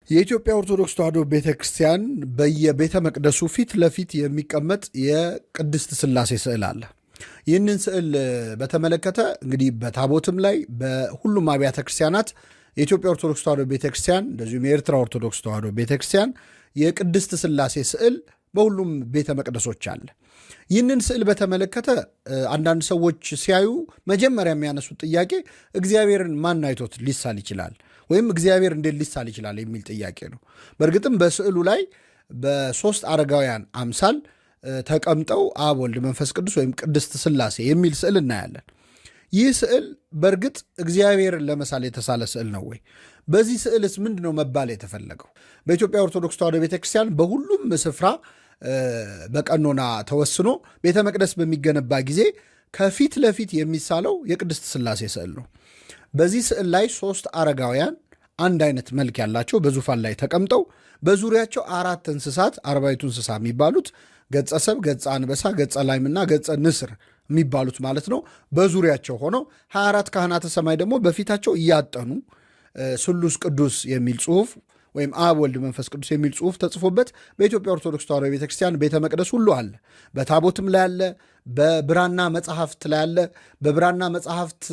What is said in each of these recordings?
የኢትዮጵያ ኦርቶዶክስ ተዋሕዶ ቤተክርስቲያን በየቤተ መቅደሱ ፊት ለፊት የሚቀመጥ የቅድስት ሥላሴ ስዕል አለ። ይህንን ስዕል በተመለከተ እንግዲህ በታቦትም ላይ በሁሉም አብያተ ክርስቲያናት የኢትዮጵያ ኦርቶዶክስ ተዋሕዶ ቤተክርስቲያን እንደዚሁም የኤርትራ ኦርቶዶክስ ተዋሕዶ ቤተክርስቲያን የቅድስት ሥላሴ ስዕል በሁሉም ቤተ መቅደሶች አለ። ይህንን ስዕል በተመለከተ አንዳንድ ሰዎች ሲያዩ መጀመሪያ የሚያነሱት ጥያቄ እግዚአብሔርን ማን አይቶት ሊሳል ይችላል ወይም እግዚአብሔር እንዴት ሊሳል ይችላል የሚል ጥያቄ ነው። በእርግጥም በስዕሉ ላይ በሦስት አረጋውያን አምሳል ተቀምጠው አብ፣ ወልድ፣ መንፈስ ቅዱስ ወይም ቅድስት ሥላሴ የሚል ስዕል እናያለን። ይህ ስዕል በእርግጥ እግዚአብሔርን ለመሳል የተሳለ ስዕል ነው ወይ? በዚህ ስዕልስ ምንድን ነው መባል የተፈለገው? በኢትዮጵያ ኦርቶዶክስ ተዋሕዶ ቤተክርስቲያን በሁሉም ስፍራ በቀኖና ተወስኖ ቤተ መቅደስ በሚገነባ ጊዜ ከፊት ለፊት የሚሳለው የቅድስት ሥላሴ ስዕል ነው። በዚህ ስዕል ላይ ሦስት አረጋውያን አንድ አይነት መልክ ያላቸው በዙፋን ላይ ተቀምጠው በዙሪያቸው አራት እንስሳት አርባዕቱ እንስሳ የሚባሉት ገጸ ሰብ፣ ገጸ አንበሳ፣ ገጸ ላይምና ገጸ ንስር የሚባሉት ማለት ነው በዙሪያቸው ሆነው 24 ካህናተ ሰማይ ደግሞ በፊታቸው እያጠኑ ስሉስ ቅዱስ የሚል ጽሑፍ ወይም አብ፣ ወልድ፣ መንፈስ ቅዱስ የሚል ጽሑፍ ተጽፎበት በኢትዮጵያ ኦርቶዶክስ ተዋሕዶ ቤተክርስቲያን ቤተ መቅደስ ሁሉ አለ። በታቦትም ላይ አለ፣ በብራና መጽሐፍት ላይ አለ። በብራና መጽሐፍት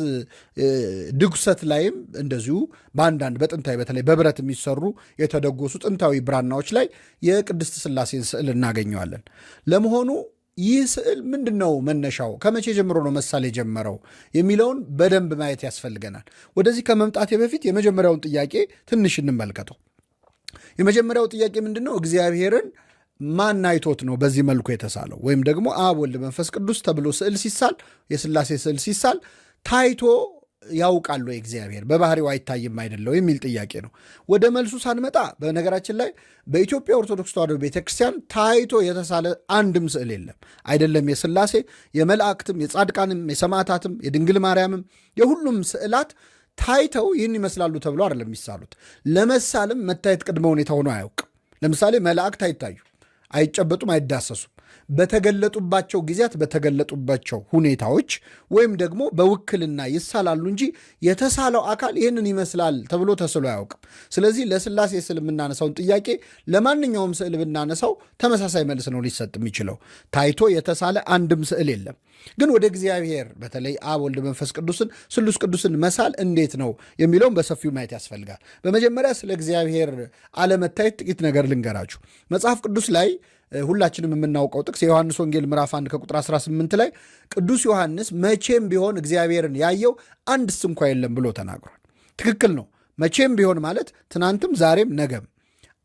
ድጉሰት ላይም እንደዚሁ በአንዳንድ በጥንታዊ በተለይ በብረት የሚሰሩ የተደጎሱ ጥንታዊ ብራናዎች ላይ የቅድስት ሥላሴን ስዕል እናገኘዋለን። ለመሆኑ ይህ ስዕል ምንድን ነው መነሻው? ከመቼ ጀምሮ ነው መሳል የጀመረው የሚለውን በደንብ ማየት ያስፈልገናል። ወደዚህ ከመምጣቴ በፊት የመጀመሪያውን ጥያቄ ትንሽ እንመልከተው። የመጀመሪያው ጥያቄ ምንድን ነው? እግዚአብሔርን ማን አይቶት ነው በዚህ መልኩ የተሳለው? ወይም ደግሞ አብ፣ ወልድ፣ መንፈስ ቅዱስ ተብሎ ስዕል ሲሳል፣ የሥላሴ ስዕል ሲሳል ታይቶ ያውቃል ወይ? እግዚአብሔር በባህሪው አይታይም አይደለው የሚል ጥያቄ ነው። ወደ መልሱ ሳንመጣ በነገራችን ላይ በኢትዮጵያ ኦርቶዶክስ ተዋሕዶ ቤተክርስቲያን ታይቶ የተሳለ አንድም ስዕል የለም። አይደለም የሥላሴ፣ የመላእክትም፣ የጻድቃንም፣ የሰማዕታትም፣ የድንግል ማርያምም የሁሉም ስዕላት ታይተው ይህን ይመስላሉ ተብሎ አይደለም የሚሳሉት። ለመሳልም መታየት ቅድመ ሁኔታ ሆኖ አያውቅም። ለምሳሌ መላእክት አይታዩ፣ አይጨበጡም፣ አይዳሰሱም። በተገለጡባቸው ጊዜያት በተገለጡባቸው ሁኔታዎች ወይም ደግሞ በውክልና ይሳላሉ እንጂ የተሳለው አካል ይህንን ይመስላል ተብሎ ተስሎ አያውቅም። ስለዚህ ለሥላሴ ስዕል የምናነሳውን ጥያቄ ለማንኛውም ስዕል ብናነሳው ተመሳሳይ መልስ ነው ሊሰጥ የሚችለው። ታይቶ የተሳለ አንድም ስዕል የለም። ግን ወደ እግዚአብሔር በተለይ አብ፣ ወልድ፣ መንፈስ ቅዱስን ስሉስ ቅዱስን መሳል እንዴት ነው የሚለውን በሰፊው ማየት ያስፈልጋል። በመጀመሪያ ስለ እግዚአብሔር አለመታየት ጥቂት ነገር ልንገራችሁ። መጽሐፍ ቅዱስ ላይ ሁላችንም የምናውቀው ጥቅስ የዮሐንስ ወንጌል ምዕራፍ 1 ከቁጥር 18 ላይ ቅዱስ ዮሐንስ መቼም ቢሆን እግዚአብሔርን ያየው አንድስ እንኳ የለም ብሎ ተናግሯል። ትክክል ነው። መቼም ቢሆን ማለት ትናንትም፣ ዛሬም፣ ነገም።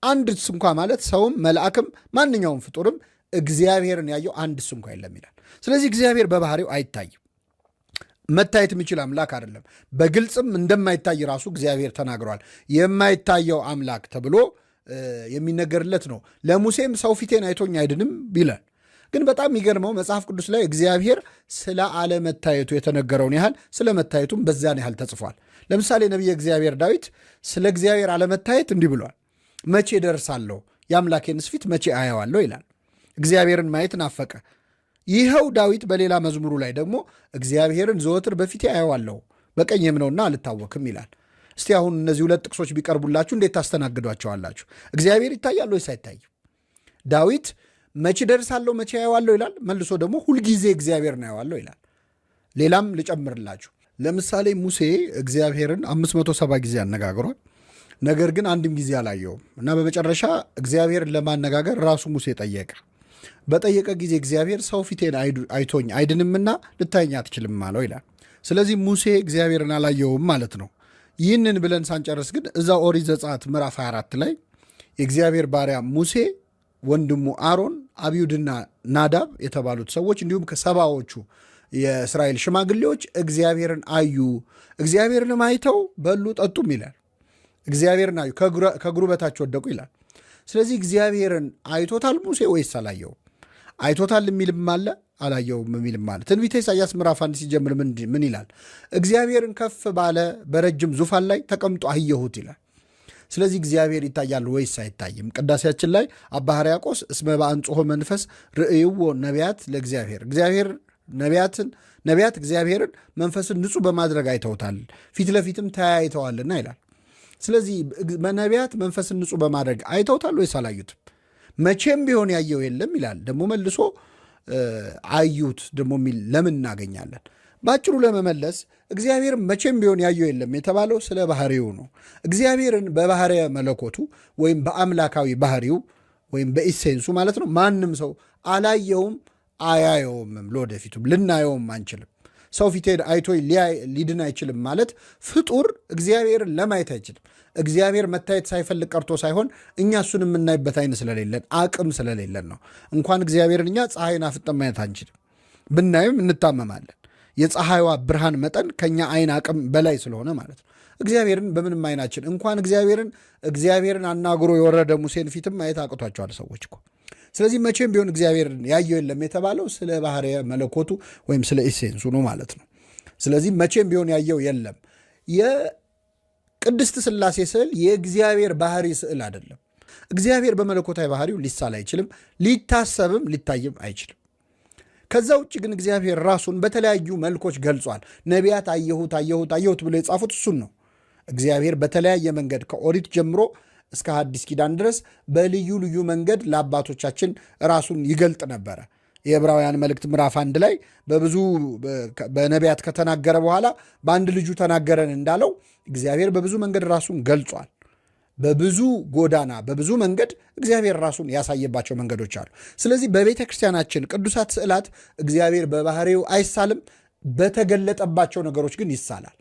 አንድስ እንኳ ማለት ሰውም መልአክም ማንኛውም ፍጡርም እግዚአብሔርን ያየው አንድስ እንኳ የለም ይላል። ስለዚህ እግዚአብሔር በባህሪው አይታይም። መታየት የሚችል አምላክ አይደለም። በግልጽም እንደማይታይ ራሱ እግዚአብሔር ተናግሯል። የማይታየው አምላክ ተብሎ የሚነገርለት ነው። ለሙሴም ሰው ፊቴን አይቶኝ አይድንም ይላል። ግን በጣም የሚገርመው መጽሐፍ ቅዱስ ላይ እግዚአብሔር ስለ አለመታየቱ የተነገረውን ያህል ስለ መታየቱም በዚያን ያህል ተጽፏል። ለምሳሌ ነቢየ እግዚአብሔር ዳዊት ስለ እግዚአብሔር አለመታየት እንዲህ ብሏል። መቼ ደርሳለሁ? የአምላኬንስ ፊት መቼ አየዋለሁ ይላል። እግዚአብሔርን ማየት ናፈቀ። ይኸው ዳዊት በሌላ መዝሙሩ ላይ ደግሞ እግዚአብሔርን ዘወትር በፊቴ አየዋለሁ በቀኜም ነውና አልታወክም ይላል። እስቲ አሁን እነዚህ ሁለት ጥቅሶች ቢቀርቡላችሁ እንዴት ታስተናግዷቸዋላችሁ? እግዚአብሔር ይታያል ወይስ አይታይም? ዳዊት መቼ ደርሳለሁ መቼ አየዋለሁ ይላል። መልሶ ደግሞ ሁልጊዜ እግዚአብሔርን አየዋለሁ ይላል። ሌላም ልጨምርላችሁ። ለምሳሌ ሙሴ እግዚአብሔርን 570 ጊዜ አነጋግሯል። ነገር ግን አንድም ጊዜ አላየውም እና በመጨረሻ እግዚአብሔርን ለማነጋገር ራሱ ሙሴ ጠየቀ። በጠየቀ ጊዜ እግዚአብሔር ሰው ፊቴን አይቶኝ አይድንምና ልታየኝ አትችልም አለው ይላል። ስለዚህ ሙሴ እግዚአብሔርን አላየውም ማለት ነው። ይህንን ብለን ሳንጨርስ ግን እዛው ኦሪት ዘጸአት ምዕራፍ 24 ላይ የእግዚአብሔር ባሪያ ሙሴ፣ ወንድሙ አሮን፣ አብዩድና ናዳብ የተባሉት ሰዎች እንዲሁም ከሰባዎቹ የእስራኤል ሽማግሌዎች እግዚአብሔርን አዩ፣ እግዚአብሔርንም አይተው በሉ ጠጡም ይላል። እግዚአብሔርን አዩ፣ ከእግሩ በታች ወደቁ ይላል። ስለዚህ እግዚአብሔርን አይቶታል ሙሴ ወይስ አላየውም? አይቶታል የሚልም አለ፣ አላየውም የሚልም አለ። ትንቢተ ኢሳይያስ ምዕራፍ 1 ሲጀምር ምን ይላል? እግዚአብሔርን ከፍ ባለ በረጅም ዙፋን ላይ ተቀምጦ አየሁት ይላል። ስለዚህ እግዚአብሔር ይታያል ወይስ አይታይም? ቅዳሴያችን ላይ አባ ሕርያቆስ እስመ በአንጽሖ መንፈስ ርእይዎ ነቢያት ለእግዚአብሔር፣ ነቢያት እግዚአብሔርን መንፈስን ንጹሕ በማድረግ አይተውታል፣ ፊት ለፊትም ተያይተዋልና ይላል። ስለዚህ ነቢያት መንፈስን ንጹሕ በማድረግ አይተውታል ወይስ አላዩትም? መቼም ቢሆን ያየው የለም ይላል። ደግሞ መልሶ አዩት ደግሞ የሚል ለምን እናገኛለን? በአጭሩ ለመመለስ እግዚአብሔር መቼም ቢሆን ያየው የለም የተባለው ስለ ባህሪው ነው። እግዚአብሔርን በባህርየ መለኮቱ ወይም በአምላካዊ ባህሪው ወይም በኢሴንሱ ማለት ነው ማንም ሰው አላየውም አያየውምም፣ ለወደፊቱም ልናየውም አንችልም። ሰው ፊቴን አይቶ ሊድን አይችልም ማለት ፍጡር እግዚአብሔርን ለማየት አይችልም። እግዚአብሔር መታየት ሳይፈልግ ቀርቶ ሳይሆን እኛ እሱን የምናይበት አይን ስለሌለን አቅም ስለሌለን ነው። እንኳን እግዚአብሔርን እኛ ፀሐይን አፍጠን ማየት አንችልም። ብናይም እንታመማለን። የፀሐይዋ ብርሃን መጠን ከኛ አይን አቅም በላይ ስለሆነ ማለት ነው። እግዚአብሔርን በምንም አይናችን እንኳን እግዚአብሔርን አናግሮ የወረደ ሙሴን ፊትም ማየት አቅቷቸዋል ሰዎች እኮ። ስለዚህ መቼም ቢሆን እግዚአብሔርን ያየው የለም የተባለው ስለ ባህርየ መለኮቱ ወይም ስለ ኢሴንሱ ነው ማለት ነው። ስለዚህ መቼም ቢሆን ያየው የለም። የቅድስት ሥላሴ ስዕል የእግዚአብሔር ባህሪ ስዕል አይደለም። እግዚአብሔር በመለኮታዊ ባህሪው ሊሳል አይችልም፣ ሊታሰብም ሊታይም አይችልም። ከዛ ውጭ ግን እግዚአብሔር ራሱን በተለያዩ መልኮች ገልጿል። ነቢያት አየሁት ብሎ የጻፉት እሱን ነው። እግዚአብሔር በተለያየ መንገድ ከኦሪት ጀምሮ እስከ ሐዲስ ኪዳን ድረስ በልዩ ልዩ መንገድ ለአባቶቻችን ራሱን ይገልጥ ነበረ። የዕብራውያን መልእክት ምዕራፍ 1 ላይ በብዙ በነቢያት ከተናገረ በኋላ በአንድ ልጁ ተናገረን እንዳለው እግዚአብሔር በብዙ መንገድ ራሱን ገልጿል። በብዙ ጎዳና በብዙ መንገድ እግዚአብሔር ራሱን ያሳየባቸው መንገዶች አሉ። ስለዚህ በቤተ ክርስቲያናችን ቅዱሳት ስዕላት እግዚአብሔር በባህሪው አይሳልም፣ በተገለጠባቸው ነገሮች ግን ይሳላል።